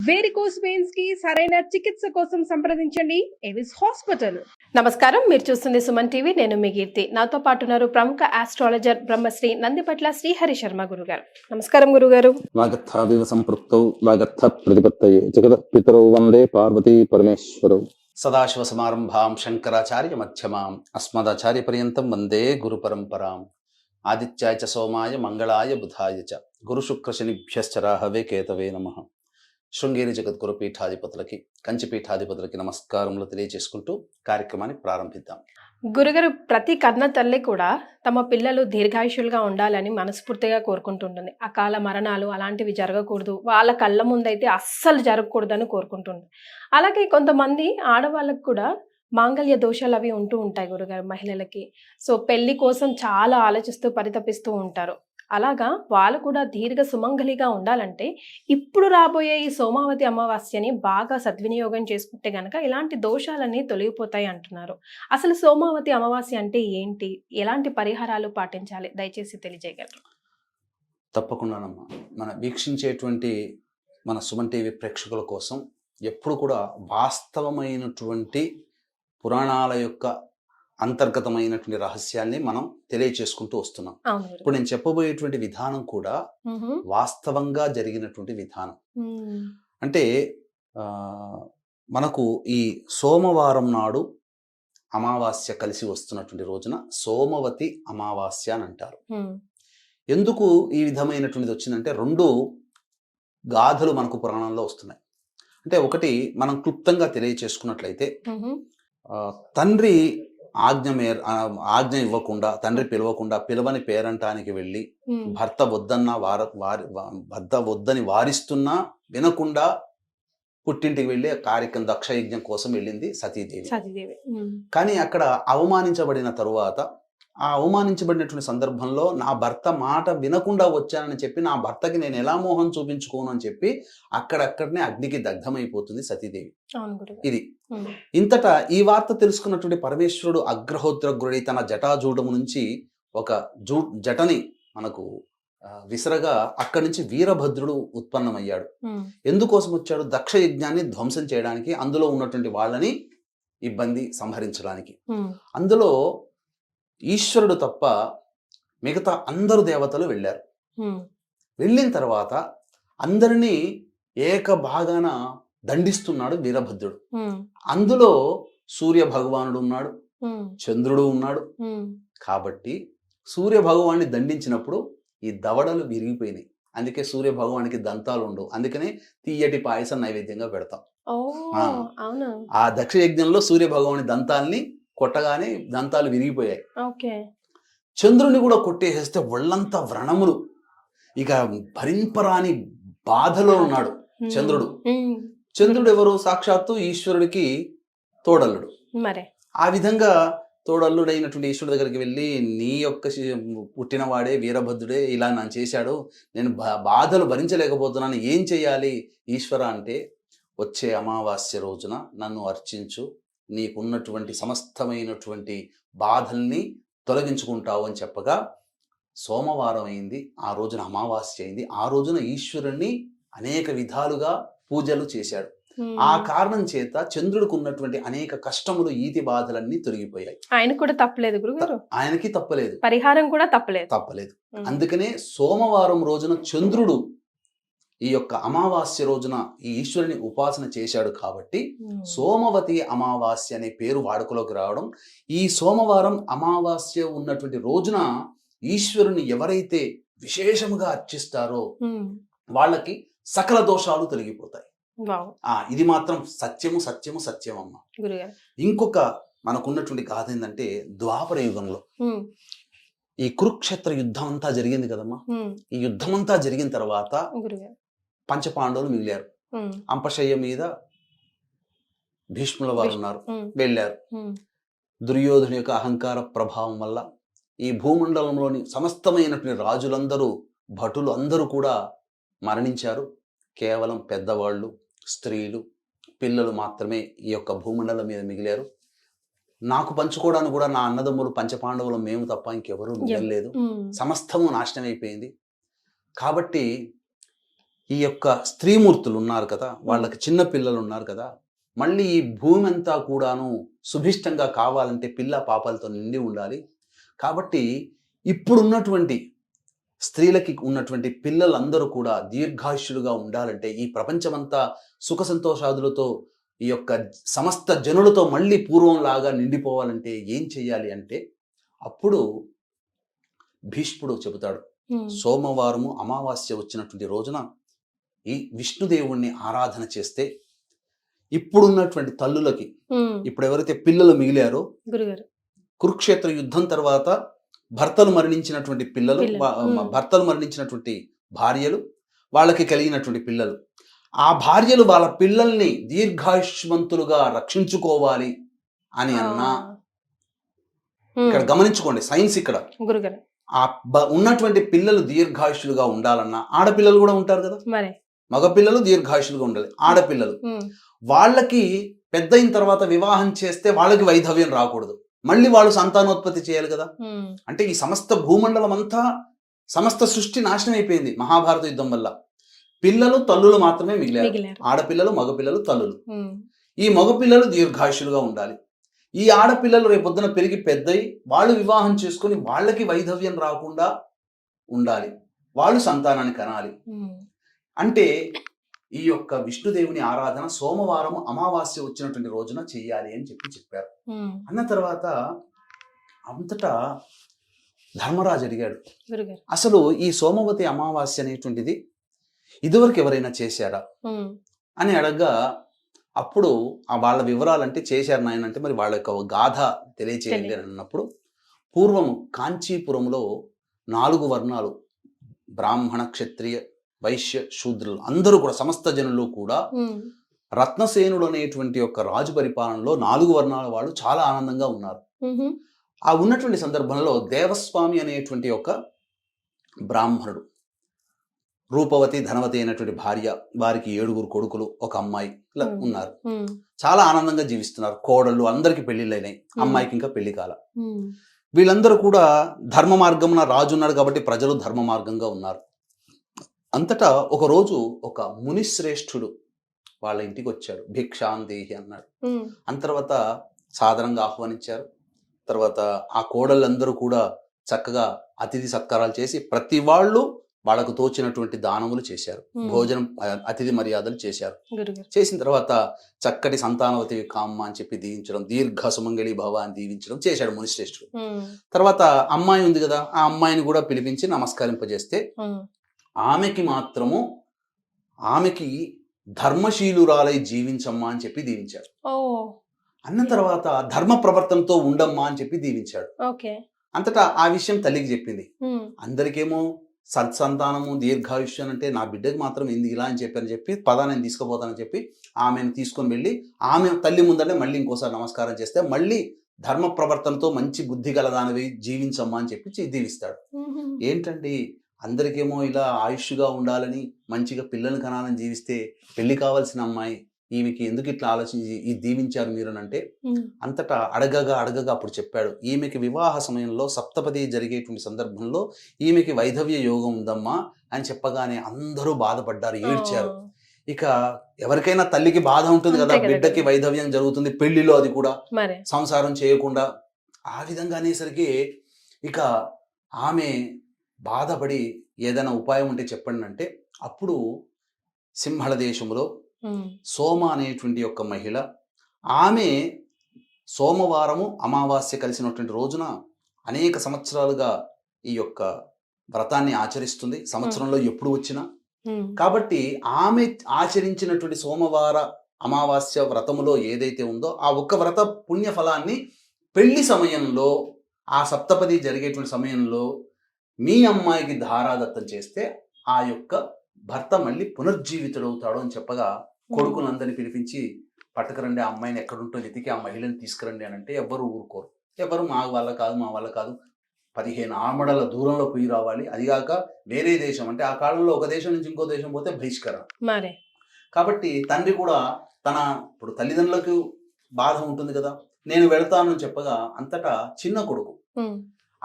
Varicose veins కి సరైన చికిత్స కోసం సంప్రదించండి ఎవిస్ హాస్పిటల్. నమస్కారం, మీరు చూస్తుంది సుమన్ టీవీ. నేను మీ కీర్తి. నాతో పాటు ఉన్నారు ప్రముఖ ఆస్ట్రాలజర్ బ్రహ్మశ్రీ నందిపట్ల శ్రీహరి శర్మ గురుగారు. నమస్కారం గురుగారు. వాగర్థావివ సంపృక్తౌ వాగర్థ ప్రతిపత్తయే జగతః పితరౌ వందే పార్వతీ పరమేశ్వరౌ. సదాశివ సమారంభాం శంకరాచార్య మధ్యమాం అస్మదాచార్య పర్యంతం వందే గురు పరంపరాం. ఆదిత్యాయ చ సోమాయ మంగళాయ బుధాయ చ గురు శుక్ర శనిభ్యశ్చ రాహవే కేతవే నమః. శృంగేరి జగద్గురు పీఠాధిపతులకి, కంచి పీఠాధిపతులకి నమస్కారములు తెలియజేసుకుంటూ కార్యక్రమాన్ని ప్రారంభిద్దాం. గురుగారు, ప్రతి కన్న తల్లి కూడా తమ పిల్లలు దీర్ఘాయుషులుగా ఉండాలని మనస్ఫూర్తిగా కోరుకుంటుంటుంది. అకాల మరణాలు అలాంటివి జరగకూడదు, వాళ్ళ కళ్ళ ముందైతే అస్సలు జరగకూడదని కోరుకుంటుంది. అలాగే కొంతమంది ఆడవాళ్ళకు కూడా మాంగళ్య దోషాలు అవి ఉంటూ ఉంటాయి గురుగారు, మహిళలకి. సో పెళ్లి కోసం చాలా ఆలోచిస్తూ పరితపిస్తూ ఉంటారు. అలాగా వాళ్ళు కూడా దీర్ఘ సుమంగళిగా ఉండాలంటే ఇప్పుడు రాబోయే ఈ సోమావతి అమావాస్యని బాగా సద్వినియోగం చేసుకుంటే గనక ఇలాంటి దోషాలన్నీ తొలగిపోతాయి అంటున్నారు. అసలు సోమావతి అమావాస్య అంటే ఏంటి, ఎలాంటి పరిహారాలు పాటించాలి, దయచేసి తెలియజేయగలరు? తప్పకుండానమ్మా. మన వీక్షించేటువంటి మన సుమన్ టీవీ ప్రేక్షకుల కోసం ఎప్పుడు కూడా వాస్తవమైనటువంటి పురాణాల యొక్క అంతర్గతమైనటువంటి రహస్యాన్ని మనం తెలియచేసుకుంటూ వస్తున్నాం. ఇప్పుడు నేను చెప్పబోయేటువంటి విధానం కూడా వాస్తవంగా జరిగినటువంటి విధానం. అంటే మనకు ఈ సోమవారం నాడు అమావాస్య కలిసి వస్తున్నటువంటి రోజున సోమవతి అమావాస్య అని అంటారు. ఎందుకు ఈ విధమైనటువంటిది వచ్చిందంటే రెండు గాథలు మనకు పురాణంలో వస్తున్నాయి. అంటే ఒకటి మనం క్లుప్తంగా తెలియచేసుకున్నట్లయితే, తండ్రి ఆజ్ఞ ఇవ్వకుండా, తండ్రి పిలవకుండా, పిలవని పేరంటానికి వెళ్ళి భర్త వద్దని వారిస్తున్నా వినకుండా పుట్టింటికి వెళ్ళి కార్యక్రమం దక్షయజ్ఞం కోసం వెళ్ళింది సతీదేవి. కానీ అక్కడ అవమానించబడిన తరువాత, ఆ అవమానించబడినటువంటి సందర్భంలో నా భర్త మాట వినకుండా వచ్చానని చెప్పి నా భర్తకి నేను ఎలా మోహం చూపించుకోను అని చెప్పి అక్కడక్కడనే అగ్నికి దగ్ధమైపోతుంది సతీదేవి. ఇది ఇంతటా ఈ వార్త తెలుసుకున్నటువంటి పరమేశ్వరుడు అగ్రహోత్రగ్రుడి తన జటాజూటము నుంచి ఒక జటని మనకు విసరగా అక్కడి నుంచి వీరభద్రుడు ఉత్పన్నమయ్యాడు. ఎందుకోసం వచ్చాడు? దక్ష యజ్ఞాన్ని ధ్వంసం చేయడానికి, అందులో ఉన్నటువంటి వాళ్ళని ఇబ్బంది సంహరించడానికి. అందులో ఈశ్వరుడు తప్ప మిగతా అందరు దేవతలు వెళ్ళారు. వెళ్ళిన తర్వాత అందరినీ ఏకభాగాన దండిస్తున్నాడు వీరభద్రుడు. అందులో సూర్య భగవానుడు ఉన్నాడు, చంద్రుడు ఉన్నాడు. కాబట్టి సూర్య భగవాన్ని దండించినప్పుడు ఈ దవడలు విరిగిపోయినాయి. అందుకే సూర్య భగవానికి దంతాలు ఉండవు. అందుకనే తీయటి పాయసం నైవేద్యంగా పెడతాం. ఆ దక్ష యజ్ఞంలో సూర్య భగవాని దంతాల్ని కొట్టగానే దంతాలు విరిగిపోయాయి. చంద్రుని కూడా కొట్టేసేస్తే ఒళ్ళంతా వ్రణములు, ఇక భరింపరాని బాధలో ఉన్నాడు చంద్రుడు. చంద్రుడు ఎవరు? సాక్షాత్తు ఈశ్వరుడికి తోడల్లుడు. ఆ విధంగా తోడల్లుడైనటువంటి ఈశ్వరుడి దగ్గరికి వెళ్ళి, నీ యొక్క పుట్టినవాడే వీరభద్రుడే ఇలా నన్ను చేశాడు, నేను బాధలు భరించలేకపోతున్నాను, ఏం చెయ్యాలి ఈశ్వర అంటే, వచ్చే అమావాస్య రోజున నన్ను అర్చించు, నీకున్నటువంటి సమస్తమైనటువంటి బాధల్ని తొలగించుకుంటావు అని చెప్పగా సోమవారం అయింది. ఆ రోజున అమావాస్య అయింది. ఆ రోజున ఈశ్వరుణ్ణి అనేక విధాలుగా పూజలు చేశాడు. ఆ కారణం చేత చంద్రుడికి ఉన్నటువంటి అనేక కష్టములు, ఈతి బాధలన్నీ తొలగిపోయాయి. ఆయన కూడా తప్పలేదు గురుగారు, ఆయనకి తప్పలేదు, పరిహారం కూడా తప్పలేదు. అందుకనే సోమవారం రోజున చంద్రుడు ఈ యొక్క అమావాస్య రోజున ఈ ఈశ్వరుని ఉపాసన చేశాడు కాబట్టి సోమవతి అమావాస్య అనే పేరు వాడుకలోకి రావడం. ఈ సోమవారం అమావాస్య ఉన్నటువంటి రోజున ఈశ్వరుని ఎవరైతే విశేషముగా అర్చిస్తారో వాళ్ళకి సకల దోషాలు తొలగిపోతాయి. ఇది మాత్రం సత్యము అమ్మ. ఇంకొక మనకున్నటువంటి గాథ ఏంటంటే, ద్వాపర యుగంలో ఈ కురుక్షేత్ర యుద్ధం అంతా జరిగింది కదమ్మా. ఈ యుద్ధం అంతా జరిగిన తర్వాత పంచపాండవులు మిగిలారు. అంపశయ్య మీద భీష్ముల వారు ఉన్నారు, వెళ్ళారు. దుర్యోధను యొక్క అహంకార ప్రభావం వల్ల ఈ భూమండలంలోని సమస్తమైనటువంటి రాజులందరూ, భటులు అందరూ కూడా మరణించారు. కేవలం పెద్దవాళ్ళు, స్త్రీలు, పిల్లలు మాత్రమే ఈ యొక్క భూమండలం మీద మిగిలారు. నాకు పంచుకోవడానికి కూడా నా అన్నదమ్ములు పంచపాండవులు మేము తప్ప ఇంకెవరూ మిగలలేదు. సమస్తము నాశనం అయిపోయింది. కాబట్టి ఈ యొక్క స్త్రీమూర్తులు ఉన్నారు కదా, వాళ్ళకి చిన్న పిల్లలు ఉన్నారు కదా, మళ్ళీ ఈ భూమి అంతా కూడాను సుభిష్టంగా కావాలంటే పిల్ల పాపాలతో నిండి ఉండాలి. కాబట్టి ఇప్పుడున్నటువంటి స్త్రీలకి ఉన్నటువంటి పిల్లలందరూ కూడా దీర్ఘాయుష్యులుగా ఉండాలంటే, ఈ ప్రపంచమంతా సుఖ సంతోషాదులతో ఈ యొక్క సమస్త జనులతో మళ్ళీ పూర్వంలాగా నిండిపోవాలంటే ఏం చెయ్యాలి అంటే, అప్పుడు భీష్ముడు చెబుతాడు, సోమవారము అమావాస్య వచ్చినటువంటి రోజున ఈ విష్ణుదేవుణ్ణి ఆరాధన చేస్తే ఇప్పుడున్నటువంటి తల్లులకి, ఇప్పుడు ఎవరైతే పిల్లలు మిగిలారో, గురుగారు కురుక్షేత్ర యుద్ధం తర్వాత భర్తలు మరణించినటువంటి పిల్లలు, భర్తలు మరణించినటువంటి భార్యలు, వాళ్ళకి కలిగినటువంటి పిల్లలు, ఆ భార్యలు వాళ్ళ పిల్లల్ని దీర్ఘాయుష్మంతులుగా రక్షించుకోవాలి అని అన్నా, ఇక్కడ గమనించుకోండి సైన్స్, ఇక్కడ గురుగారు ఆ ఉన్నటువంటి పిల్లలు దీర్ఘాయుష్యులుగా ఉండాలన్నా, ఆడపిల్లలు కూడా ఉంటారు కదా, మరి మగపిల్లలు దీర్ఘాయుష్యులుగా ఉండాలి, ఆడపిల్లలు వాళ్ళకి పెద్ద అయిన తర్వాత వివాహం చేస్తే వాళ్ళకి వైధవ్యం రాకూడదు, మళ్ళీ వాళ్ళు సంతానోత్పత్తి చేయాలి కదా. అంటే ఈ సమస్త భూమండలం అంతా, సమస్త సృష్టి నాశనం అయిపోయింది మహాభారత యుద్ధం వల్ల. పిల్లలు తల్లులు మాత్రమే మిగిలారు, ఆడపిల్లలు మగపిల్లలు తల్లులు. ఈ మగపిల్లలు దీర్ఘాయుషులుగా ఉండాలి, ఈ ఆడపిల్లలు రేపొద్దున పెరిగి పెద్దయి వాళ్ళు వివాహం చేసుకొని వాళ్ళకి వైధవ్యం రాకుండా ఉండాలి, వాళ్ళు సంతానాన్ని కనాలి. అంటే ఈ యొక్క విష్ణుదేవుని ఆరాధన సోమవారం అమావాస్య వచ్చినటువంటి రోజున చెయ్యాలి అని చెప్పారు. అన్న తర్వాత అంతటా ధర్మరాజు అడిగాడు, అసలు ఈ సోమవతి అమావాస్య అనేటువంటిది ఇదివరకు ఎవరైనా చేశారా అని అడగగా, అప్పుడు ఆ వాళ్ళ వివరాలంటే చేశారు నాయన అంటే, మరి వాళ్ళ యొక్క గాథ తెలియచేయండి అని అన్నప్పుడు, పూర్వం కాంచీపురంలో 4 వర్ణాలు, బ్రాహ్మణ క్షత్రియ వైశ్య శూద్రులు అందరూ కూడా, సమస్త జనులు కూడా రత్నసేనుడు అనేటువంటి యొక్క రాజు పరిపాలనలో 4 వర్ణాల వాళ్ళు చాలా ఆనందంగా ఉన్నారు. ఆ ఉన్నటువంటి సందర్భంలో దేవస్వామి అనేటువంటి ఒక బ్రాహ్మణుడు, రూపవతి ధనవతి అయినటువంటి భార్య, వారికి 7 కొడుకులు, ఒక అమ్మాయి ఇలా ఉన్నారు. చాలా ఆనందంగా జీవిస్తున్నారు. కోడళ్ళు అందరికి పెళ్లిళ్ళు అయినాయి, అమ్మాయికి ఇంకా పెళ్లి కాల. వీళ్ళందరూ కూడా ధర్మ మార్గమున, రాజు ఉన్నాడు కాబట్టి ప్రజలు ధర్మ మార్గంగా ఉన్నారు. అంతటా ఒకరోజు ఒక మునిశ్రేష్ఠుడు వాళ్ళ ఇంటికి వచ్చాడు, భిక్షాందేహి అన్నాడు. తర్వాత సాదరంగా ఆహ్వానించారు. తర్వాత ఆ కోడళ్ళందరూ కూడా చక్కగా అతిథి సత్కారాలు చేసి ప్రతి వాళ్ళు వాళ్ళకు తోచినటువంటి దానములు చేశారు, భోజనం అతిథి మర్యాదలు చేశారు. చేసిన తర్వాత చక్కటి సంతానవతి కామ్మ అని చెప్పి దీవించడం, దీర్ఘ సుమంగళి భవ అని దీవించడం చేశాడు మునిశ్రేష్ఠుడు. తర్వాత అమ్మాయి ఉంది కదా, ఆ అమ్మాయిని కూడా పిలిపించి నమస్కరింపజేస్తే ఆమెకి ధర్మశీలురాలై జీవించమ్మా అని చెప్పి దీవించాడు. అన్న తర్వాత ధర్మ ప్రవర్తనతో ఉండమ్మా అని చెప్పి దీవించాడు. అంతటా ఆ విషయం తల్లికి చెప్పింది. అందరికేమో సత్సంతానము దీర్ఘాయుష్యం అంటే, నా బిడ్డకి మాత్రం ఎందుకు ఇలా అని చెప్పి పదా నేను తీసుకుపోతానని చెప్పి ఆమెను తీసుకొని వెళ్ళి ఆమె తల్లి ముందరే మళ్ళీ ఇంకోసారి నమస్కారం చేస్తే, మళ్ళీ ధర్మ ప్రవర్తనతో మంచి బుద్ధి గలదానివి జీవించమ్మా అని చెప్పి దీవిస్తాడు. ఏంటండి, అందరికేమో ఇలా ఆయుష్గా ఉండాలని, మంచిగా పిల్లల్ని కనాలని జీవిస్తే, పెళ్లి కావాల్సిన అమ్మాయి ఈమెకి ఎందుకు ఇట్లా ఆలోచించి ఈ దీవించారు మీరు అని అంటే, అంతటా అడగగా అప్పుడు చెప్పాడు, ఈమెకి వివాహ సమయంలో సప్తపది జరిగేటువంటి సందర్భంలో ఈమెకి వైధవ్య యోగం ఉందమ్మా అని చెప్పగానే అందరూ బాధపడ్డారు, ఏడ్చారు. ఇక ఎవరికైనా తల్లికి బాధ ఉంటుంది కదా, బిడ్డకి వైధవ్యం జరుగుతుంది, పెళ్లిలో అది కూడా సంసారం చేయకుండా. ఆ విధంగా అనేసరికి ఇక ఆమె బాధపడి ఏదైనా ఉపాయం ఉంటే చెప్పండి అంటే, అప్పుడు సింహళ దేశంలో సోమ అనేటువంటి యొక్క మహిళ, ఆమె సోమవారము అమావాస్య కలిసినటువంటి రోజున అనేక సంవత్సరాలుగా ఈ యొక్క వ్రతాన్ని ఆచరిస్తుంది, సంవత్సరంలో ఎప్పుడు వచ్చినా. కాబట్టి ఆమె ఆచరించినటువంటి సోమవార అమావాస్య వ్రతములో ఏదైతే ఉందో, ఆ ఒక్క వ్రత పుణ్య ఫలాన్ని పెళ్లి సమయంలో, ఆ సప్తపది జరిగేటువంటి సమయంలో మీ అమ్మాయికి ధారాదత్తం చేస్తే ఆ యొక్క భర్త మళ్ళీ పునర్జీవితుడవుతాడు అని చెప్పగా, కొడుకులందరినీ పిలిపించి పట్టుకురండి, ఆ అమ్మాయిని ఎక్కడుంటో వెతికి ఆ మహిళని తీసుకురండి అని అంటే ఎవ్వరు ఊరుకోరు. ఎవరు మా వల్ల కాదు 15 ఆమడల దూరంలో పోయి రావాలి, అదిగాక వేరే దేశం, అంటే ఆ కాలంలో ఒక దేశం నుంచి ఇంకో దేశం పోతే బహిష్కరణ. కాబట్టి తండ్రి కూడా ఇప్పుడు తల్లిదండ్రులకు బాధ ఉంటుంది కదా, నేను వెళ్తాను అని చెప్పగా, అంతటా చిన్న కొడుకు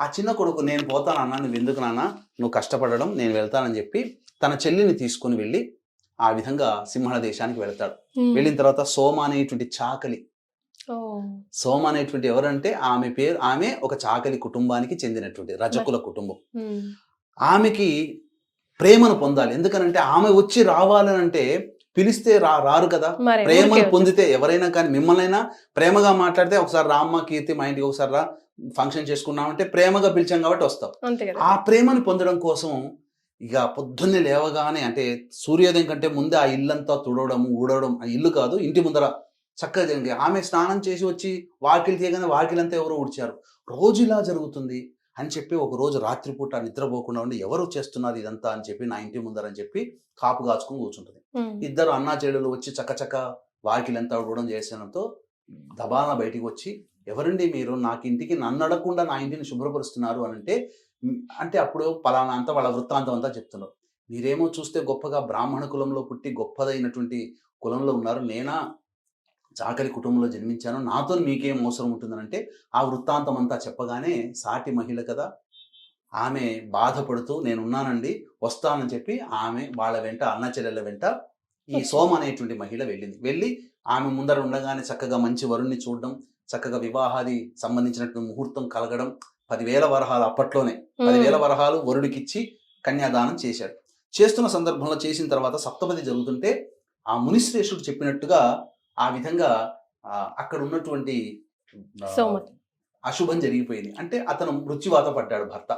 ఆ చిన్న కొడుకు నేను పోతానన్నా, నువ్వు ఎందుకు నాన్న, నువ్వు కష్టపడడం, నేను వెళ్తానని చెప్పి తన చెల్లిని తీసుకుని వెళ్ళి ఆ విధంగా సింహళ దేశానికి వెళ్తాడు. వెళ్ళిన తర్వాత సోమ అనేటువంటి చాకలి, సోమ అనేటువంటి ఎవరంటే ఆమె ఒక చాకలి కుటుంబానికి చెందినటువంటి రజకుల కుటుంబం. ఆమెకి ప్రేమను పొందాలి, ఎందుకనంటే ఆమె వచ్చి రావాలనంటే పిలిస్తే రారు కదా. ప్రేమను పొందితే ఎవరైనా కానీ, మిమ్మల్నైనా ప్రేమగా మాట్లాడితే ఒకసారి రామ్మ కీర్తి మా ఇంటికి ఒకసారి రా, ఫంక్షన్ చేసుకున్నామంటే ప్రేమగా పిలిచాం కాబట్టి వస్తాం. ఆ ప్రేమను పొందడం కోసం ఇక పొద్దున్నే లేవగానే, అంటే సూర్యోదయం కంటే ముందే ఆ ఇల్లంతా తుడవడం ఊడవడం, ఆ ఇల్లు కాదు ఇంటి ముందర చక్కగా ఆమె స్నానం చేసి వచ్చి వాకిలి తీయగానే వాకిలంతా ఎవరో ఊడ్చారు. రోజు ఇలా జరుగుతుంది అని చెప్పి ఒక రోజు రాత్రిపూట నిద్రపోకుండా ఉండి ఎవరు చేస్తున్నారు ఇదంతా అని చెప్పి నా ఇంటి ముందరని చెప్పి కాపు కాచుకుని కూర్చుంటుంది. ఇద్దరు అన్నా చెల్లెలు వచ్చి చక్కచక్క వాకిలంతా ఊడడం చేసినంతో దబాన బయటికి వచ్చి, ఎవరండి మీరు, నాకు ఇంటికి నన్ను అడగకుండా నా ఇంటిని శుభ్రపరుస్తున్నారు అని అంటే అప్పుడు పలానా అంతా వాళ్ళ వృత్తాంతం అంతా చెప్తున్నారు. మీరేమో చూస్తే గొప్పగా బ్రాహ్మణ కులంలో పుట్టి గొప్పదైనటువంటి కులంలో ఉన్నారు, నేనా చాకలి కుటుంబంలో జన్మించాను, నాతో మీకేం అవసరం ఉంటుందనంటే ఆ వృత్తాంతం అంతా చెప్పగానే సాటి మహిళ కదా, ఆమె బాధపడుతూ నేనున్నానండి వస్తానని చెప్పి ఆమె వాళ్ళ వెంట అన్న చెల్లెల వెంట ఈ సోమ అనేటువంటి మహిళ వెళ్ళి ఆమె ముందర ఉండగానే చక్కగా మంచి వరుణ్ణి చూడడం, చక్కగా వివాహాది సంబంధించినటువంటి ముహూర్తం కలగడం, 10,000 వరహాలు అప్పట్లోనే 10,000 వరహాలు వరుడికిచ్చి కన్యాదానం చేశాడు. చేస్తున్న సందర్భంలో చేసిన తర్వాత సప్తపది జరుగుతుంటే ఆ మునిశ్రేష్ఠుడు చెప్పినట్టుగా ఆ విధంగా అక్కడ ఉన్నటువంటి అశుభం జరిగిపోయింది. అంటే అతను మృత్యువాత పడ్డాడు భర్త.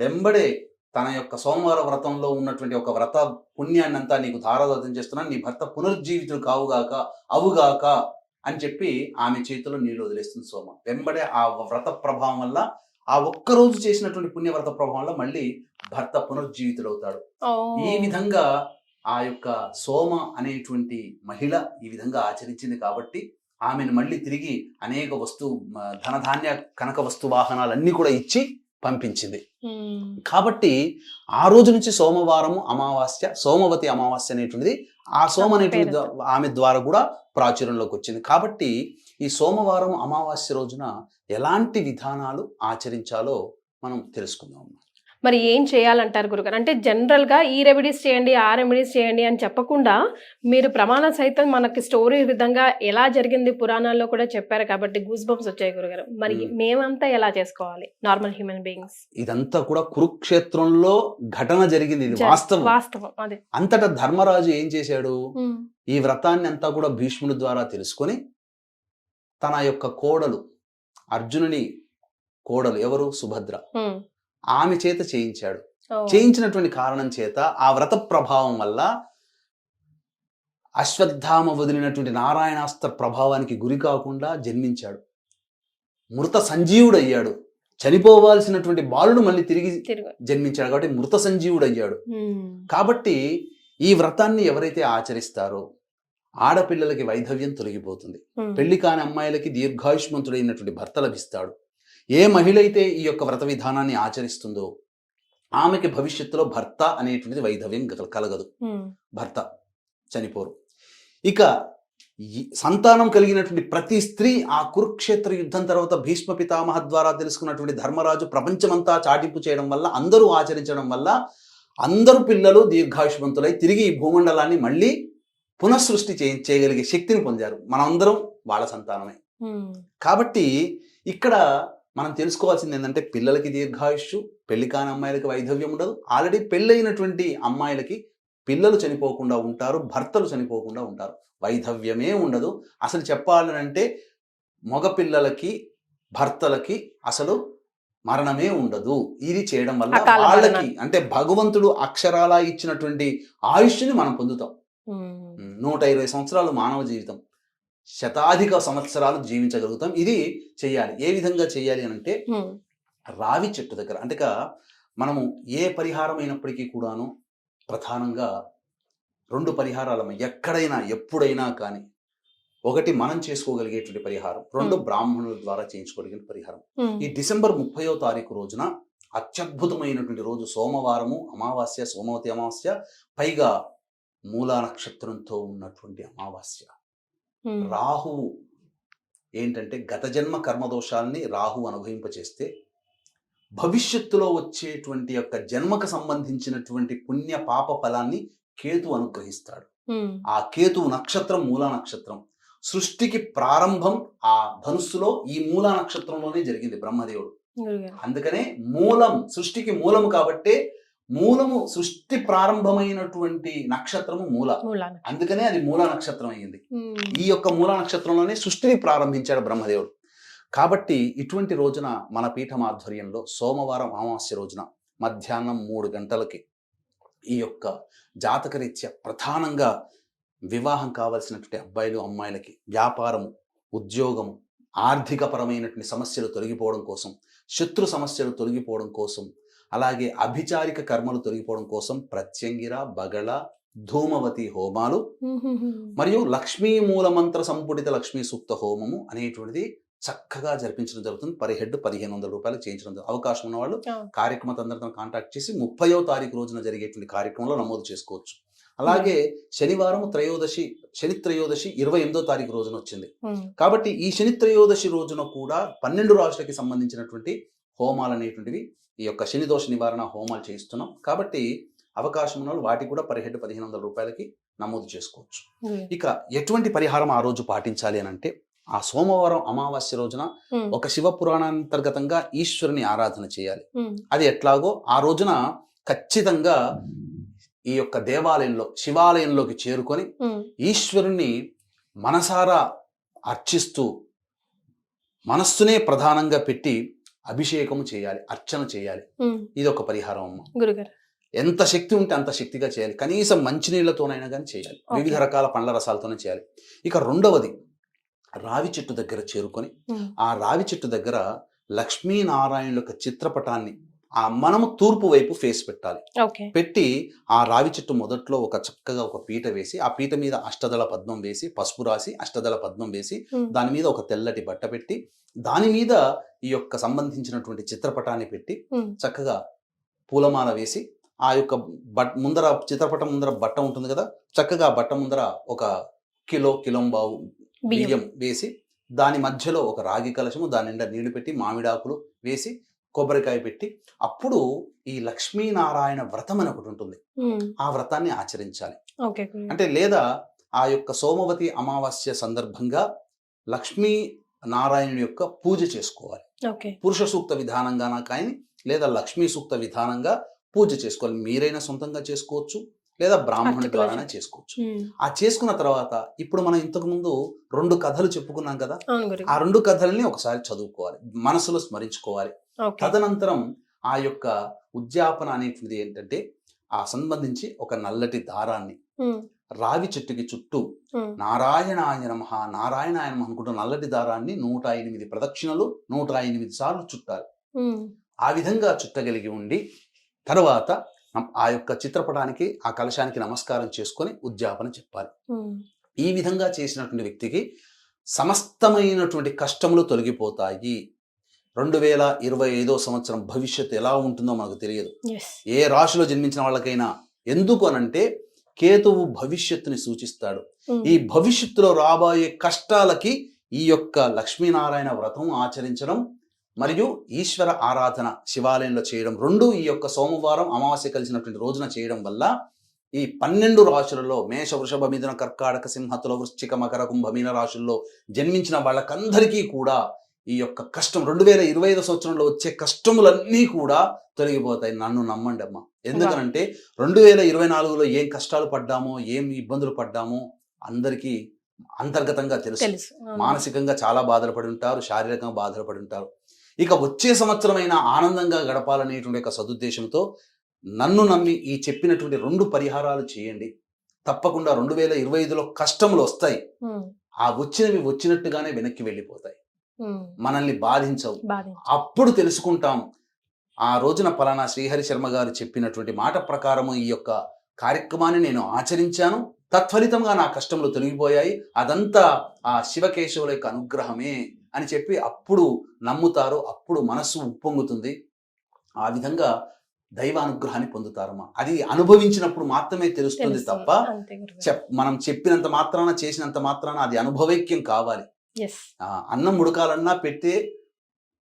వెంబడే తన యొక్క సోమవార వ్రతంలో ఉన్నటువంటి ఒక వ్రత పుణ్యాన్ని అంతా నీకు ధారాదత్తం చేస్తున్నాను, నీ భర్త పునరుజ్జీవితుడు అవుగాక అని చెప్పి ఆమె చేతిలో నీళ్లు వదిలేస్తుంది సోమ. వెంబడే ఆ వ్రత ప్రభావం వల్ల, ఆ ఒక్కరోజు చేసినటువంటి పుణ్యవ్రత ప్రభావం వల్ల మళ్ళీ భర్త పునరుజ్జీవితుడవుతాడు. ఈ విధంగా ఆ యొక్క సోమ అనేటువంటి మహిళ ఈ విధంగా ఆచరించింది కాబట్టి ఆమెను మళ్ళీ తిరిగి అనేక ధనధాన్య కనక వస్తు వాహనాలన్నీ కూడా ఇచ్చి పంపించింది. కాబట్టి ఆ రోజు నుంచి సోమవారము అమావాస్య, సోమవతి అమావాస్య అనేటువంటిది ఆ సోమ అనేటువంటి ఆమె ద్వారా కూడా ప్రాచుర్యంలోకి వచ్చింది. కాబట్టి ఈ సోమవారం అమావాస్య రోజున ఎలాంటి విధానాలు ఆచరించాలో మనం తెలుసుకుందాం. మరి ఏం చేయాలంటారు గురుగారు? అంటే జనరల్గా ఈ రెమెడీస్ చేయండి, ఆ రెమెడీస్ చేయండి అని చెప్పకుండా మీరు ప్రమాణ సైతం మనకి స్టోరీ విధంగా ఎలా జరిగింది పురాణాల్లో కూడా చెప్పారు కాబట్టి గూస్ బంప్స్ వచ్చాయి గురుగారు. మరి మేమంతా ఎలా చేసుకోవాలి నార్మల్ హ్యూమన్ బీయింగ్స్? ఇదంతా కూడా కురుక్షేత్రంలో ఘటన జరిగింది, ఇది వాస్తవం. అదే అంతటా ధర్మరాజు ఏం చేశాడు, ఈ వ్రతాన్ని అంతా కూడా భీష్ముని ద్వారా తెలుసుకొని తన యొక్క కోడలు, అర్జునుని కోడలు ఎవరు, సుభద్ర, ఆమె చేత చేయించాడు. చేయించినటువంటి కారణం చేత ఆ వ్రత ప్రభావం వల్ల అశ్వత్థామ వదిలినటువంటి నారాయణాస్త్ర ప్రభావానికి గురి కాకుండా జన్మించాడు. మృత సంజీవుడు అయ్యాడు. చనిపోవాల్సినటువంటి బాలుడు మళ్ళీ తిరిగి జన్మించాడు కాబట్టి మృత సంజీవుడు అయ్యాడు. కాబట్టి ఈ వ్రతాన్ని ఎవరైతే ఆచరిస్తారో ఆడపిల్లలకి వైధవ్యం తొలగిపోతుంది, పెళ్లి కాని అమ్మాయిలకి దీర్ఘాయుష్మంతుడైనటువంటి భర్త లభిస్తాడు. ఏ మహిళ అయితే ఈ యొక్క వ్రత విధానాన్ని ఆచరిస్తుందో ఆమెకి భవిష్యత్తులో భర్త అనేటువంటిది వైధవ్యం కలగదు, భర్త చనిపోరు. ఇక సంతానం కలిగినటువంటి ప్రతి స్త్రీ ఆ కురుక్షేత్ర యుద్ధం తర్వాత భీష్మ పితామహ ద్వారా తెలుసుకున్నటువంటి ధర్మరాజు ప్రపంచమంతా చాటింపు చేయడం వల్ల, అందరూ ఆచరించడం వల్ల అందరూ పిల్లలు దీర్ఘాయుష్మంతులై తిరిగి ఈ భూమండలాన్ని మళ్ళీ పునఃసృష్టి చేయగలిగే శక్తిని పొందారు. మనందరం వాళ్ళ సంతానమే. కాబట్టి ఇక్కడ మనం తెలుసుకోవాల్సింది ఏంటంటే పిల్లలకి దీర్ఘాయుష్షు, పెళ్లి కాని అమ్మాయిలకి వైధవ్యం ఉండదు. ఆల్రెడీ పెళ్ళైనటువంటి అమ్మాయిలకి పిల్లలు చనిపోకుండా ఉంటారు, భర్తలు చనిపోకుండా ఉంటారు, వైధవ్యమే ఉండదు. అసలు చెప్పాలంటే మగపిల్లలకి భర్తలకి అసలు మరణమే ఉండదు. ఇది చేయడం వల్ల వాళ్ళకి అంటే భగవంతుడు అక్షరాలా ఇచ్చినటువంటి ఆయుష్ని మనం పొందుతాం. 120 సంవత్సరాలు మానవ జీవితం, శతాధిక సంవత్సరాలు జీవించగలుగుతాం. ఇది చెయ్యాలి. ఏ విధంగా చెయ్యాలి అని అంటే రావి చెట్టు దగ్గర, అంటే మనము ఏ పరిహారం అయినప్పటికీ కూడాను ప్రధానంగా 2 పరిహారాలు ఎక్కడైనా ఎప్పుడైనా కానీ. ఒకటి మనం చేసుకోగలిగేటువంటి పరిహారం, 2 బ్రాహ్మణుల ద్వారా చేయించుకోగలిగిన పరిహారం. ఈ డిసెంబర్ 30వ తారీఖు రోజున అత్యద్భుతమైనటువంటి రోజు, సోమవారము అమావాస్య, సోమవతి అమావాస్య, పైగా మూలా నక్షత్రంతో ఉన్నటువంటి అమావాస్య. రాహువు ఏంటంటే గత జన్మ కర్మదోషాలని రాహు అనుభవింపచేస్తే భవిష్యత్తులో వచ్చేటువంటి యొక్క జన్మకు సంబంధించినటువంటి పుణ్య పాప ఫలాన్ని కేతు అనుగ్రహిస్తాడు. ఆ కేతువు నక్షత్రం మూలా నక్షత్రం. సృష్టికి ప్రారంభం ఆ ధనుస్సులో ఈ మూలా నక్షత్రంలోనే జరిగింది బ్రహ్మదేవుడు. అందుకనే మూలం, సృష్టికి మూలము కాబట్టే మూలము, సృష్టి ప్రారంభమైనటువంటి నక్షత్రము మూల, అందుకనే అది మూలా నక్షత్రం అయ్యింది. ఈ యొక్క మూలా నక్షత్రంలోనే సృష్టిని ప్రారంభించాడు బ్రహ్మదేవుడు. కాబట్టి ఇటువంటి రోజున మన పీఠం ఆధ్వర్యంలో సోమవారం అమావాస్య రోజున మధ్యాహ్నం 3 గంటలకి ఈ యొక్క జాతకరీత్యా ప్రధానంగా వివాహం కావాల్సినటువంటి అబ్బాయిలు అమ్మాయిలకి వ్యాపారము, ఉద్యోగము, ఆర్థికపరమైనటువంటి సమస్యలు తొలగిపోవడం కోసం, శత్రు సమస్యలు తొలగిపోవడం కోసం, అలాగే అభిచారిక కర్మలు తొలగిపోవడం కోసం ప్రత్యంగిర, బగళ, ధూమవతి హోమాలు మరియు లక్ష్మీ మూలమంత్ర సంపుటిత లక్ష్మీ సూక్త హోమము అనేటువంటిది చక్కగా జరిపించడం జరుగుతుంది. పర్ హెడ్ 1500 రూపాయలు చేయించడం జరుగుతుంది. అవకాశం ఉన్న వాళ్ళు కార్యక్రమ అందరితో కాంటాక్ట్ చేసి 30వ తారీఖు రోజున జరిగేటువంటి కార్యక్రమంలో నమోదు చేసుకోవచ్చు. అలాగే శనివారం త్రయోదశి, శని త్రయోదశి 28వ తారీఖు రోజున వచ్చింది. కాబట్టి ఈ శని త్రయోదశి రోజున కూడా 12 రాశులకి సంబంధించినటువంటి హోమాలు అనేటువంటివి, ఈ యొక్క శని దోష నివారణ హోమాలు చేయిస్తున్నాం. కాబట్టి అవకాశం ఉన్న వాళ్ళు వాటికి కూడా పర్ హెడ్ 1500 రూపాయలకి నమోదు చేసుకోవచ్చు. ఇక ఎటువంటి పరిహారం ఆ రోజు పాటించాలి అని అంటే, ఆ సోమవారం అమావాస్య రోజున ఒక శివ పురాణాంతర్గతంగా ఈశ్వరుని ఆరాధన చేయాలి. అది ఎట్లాగో ఆ రోజున ఖచ్చితంగా ఈ యొక్క దేవాలయంలో, శివాలయంలోకి చేరుకొని ఈశ్వరుణ్ణి మనసారా అర్చిస్తూ మనస్సునే ప్రధానంగా పెట్టి అభిషేకము చేయాలి, అర్చన చేయాలి. ఇది ఒక పరిహారం అమ్మ. గురుగారు, ఎంత శక్తి ఉంటే అంత శక్తిగా చేయాలి. కనీసం మంచినీళ్లతోనైనా కానీ చేయాలి, వివిధ రకాల పండ్ల రసాలతోనే చేయాలి. ఇక రెండవది, రావి చెట్టు దగ్గర చేరుకొని ఆ రావి చెట్టు దగ్గర లక్ష్మీనారాయణుల యొక్క చిత్రపటాన్ని మనము తూర్పు వైపు ఫేస్ పెట్టాలి. పెట్టి ఆ రావి చెట్టు మొదట్లో ఒక చక్కగా ఒక పీట వేసి, ఆ పీట మీద అష్టదళ పద్మం వేసి, పసుపు రాసి అష్టదళ పద్మం వేసి, దాని మీద ఒక తెల్లటి బట్ట పెట్టి, దాని మీద ఈ యొక్క సంబంధించినటువంటి చిత్రపటాన్ని పెట్టి చక్కగా పూలమాల వేసి, ఆ యొక్క ముందర చిత్రపటం ముందర బట్ట ఉంటుంది కదా, చక్కగా ఆ బట్ట ముందర ఒక కిలోంబావు బియ్యం వేసి, దాని మధ్యలో ఒక రాగి కలశము, దాని నిండా నీళ్లు పెట్టి, మామిడాకులు వేసి, కొబ్బరికాయ పెట్టి, అప్పుడు ఈ లక్ష్మీనారాయణ వ్రతం అని ఒకటి ఉంటుంది, ఆ వ్రతాన్ని ఆచరించాలి. అంటే లేదా ఆ యొక్క సోమవతి అమావాస్య సందర్భంగా లక్ష్మీ నారాయణుని యొక్క పూజ చేసుకోవాలి. పురుష సూక్త విధానంగా కానీ లేదా లక్ష్మీ సూక్త విధానంగా పూజ చేసుకోవాలి. మీరైనా సొంతంగా చేసుకోవచ్చు, లేదా బ్రాహ్మణుడి ద్వారా చేసుకోవచ్చు. ఆ చేసుకున్న తర్వాత ఇప్పుడు మనం ఇంతకు ముందు 2 కథలు చెప్పుకున్నాం కదా, ఆ 2 కథల్ని ఒకసారి చదువుకోవాలి, మనసులో స్మరించుకోవాలి. తదనంతరం ఆ యొక్క ఉద్యాపన అనేటువంటిది ఏంటంటే, ఆ సంబంధించి ఒక నల్లటి దారాన్ని రావి చెట్టుకి చుట్టూ నారాయణాయ నమః, నారాయణాయ నమః అనుకుంటూ నల్లటి దారాన్ని 108 ప్రదక్షిణలు 108 సార్లు చుట్టాలి. ఆ విధంగా చుట్టగలిగి ఉండి తర్వాత ఆ యొక్క చిత్రపటానికి, ఆ కలశానికి నమస్కారం చేసుకొని ఉద్యాపన చెప్పాలి. ఈ విధంగా చేసినటువంటి వ్యక్తికి సమస్తమైనటువంటి కష్టములు తొలగిపోతాయి. 2025వ సంవత్సరం భవిష్యత్తు ఎలా ఉంటుందో మనకు తెలియదు. ఏ రాశిలో జన్మించిన వాళ్ళకైనా. ఎందుకు అనంటే కేతువు భవిష్యత్తుని సూచిస్తాడు. ఈ భవిష్యత్తులో రాబోయే కష్టాలకి ఈ యొక్క లక్ష్మీనారాయణ వ్రతం ఆచరించడం మరియు ఈశ్వర ఆరాధన శివాలయంలో చేయడం, 2 ఈ యొక్క సోమవారం అమావాస్య కలిసినటువంటి రోజున చేయడం వల్ల ఈ 12 రాశులలో మేష, వృషభ, మిథున, కర్కాటక, సింహ, తుల, వృశ్చిక, మకర, కుంభ, మీన రాశుల్లో జన్మించిన వాళ్ళకందరికీ కూడా ఈ యొక్క కష్టం 2025 సంవత్సరంలో వచ్చే కష్టములన్నీ కూడా తొలగిపోతాయి. నన్ను నమ్మండి అమ్మ. ఎందుకనంటే 2024లో ఏం కష్టాలు పడ్డామో, ఏం ఇబ్బందులు పడ్డామో అందరికీ అంతర్గతంగా తెలుసు. మానసికంగా చాలా బాధలు పడి ఉంటారు, శారీరకంగా బాధలు పడి ఉంటారు. ఇక వచ్చే సంవత్సరమైనా ఆనందంగా గడపాలనేటువంటి ఒక సదుద్దేశంతో నన్ను నమ్మి ఈ చెప్పినటువంటి 2 పరిహారాలు చేయండి. తప్పకుండా 2025లో కష్టములు వస్తాయి. ఆ వచ్చినవి వచ్చినట్టుగానే వెనక్కి వెళ్ళిపోతాయి, మనల్ని బాధించవు. అప్పుడు తెలుసుకుంటాం, ఆ రోజున పలానా శ్రీహరి శర్మ గారు చెప్పినటువంటి మాట ప్రకారము ఈ యొక్క కార్యక్రమాన్ని నేను ఆచరించాను, తత్ఫలితంగా నా కష్టములు తొలగిపోయాయి, అదంతా ఆ శివకేశవుల యొక్క అనుగ్రహమే అని చెప్పి అప్పుడు నమ్ముతారు. అప్పుడు మనస్సు ఉప్పొంగుతుంది. ఆ విధంగా దైవానుగ్రహాన్ని పొందుతారమ్మా. అది అనుభవించినప్పుడు మాత్రమే తెలుస్తుంది తప్ప మనం చెప్పినంత మాత్రాన, చేసినంత మాత్రాన అది అనుభవైక్యం కావాలి. అన్నం ఉడకాలన్నా పెట్టే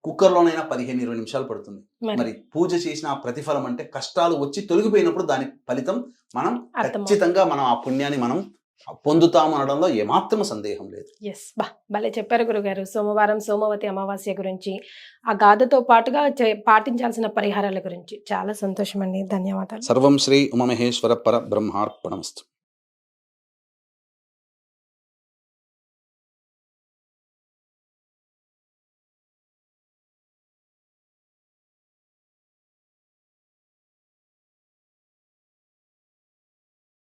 కుక్కర్లోనైనా 15-20 నిమిషాలు పడుతుంది. మరి మరి పూజ చేసిన ఆ ప్రతిఫలం అంటే కష్టాలు వచ్చి తొలగిపోయినప్పుడు దాని ఫలితం మనం అర్థమవుతుంది. ఖచ్చితంగా మనం ఆ పుణ్యాన్ని మనం పొందుతాము అనడంలో ఏమాత్రం సందేహం లేదు. ఎస్ భలే చెప్పారు గురుగారు. సోమవారం సోమవతి అమావాస్య గురించి, ఆ గాథతో పాటుగా పాటించాల్సిన పరిహారాల గురించి చాలా సంతోషం అండి. ధన్యవాదాలు. సర్వం శ్రీ ఉమామహేశ్వర పర బ్రహ్మార్పణమస్తు.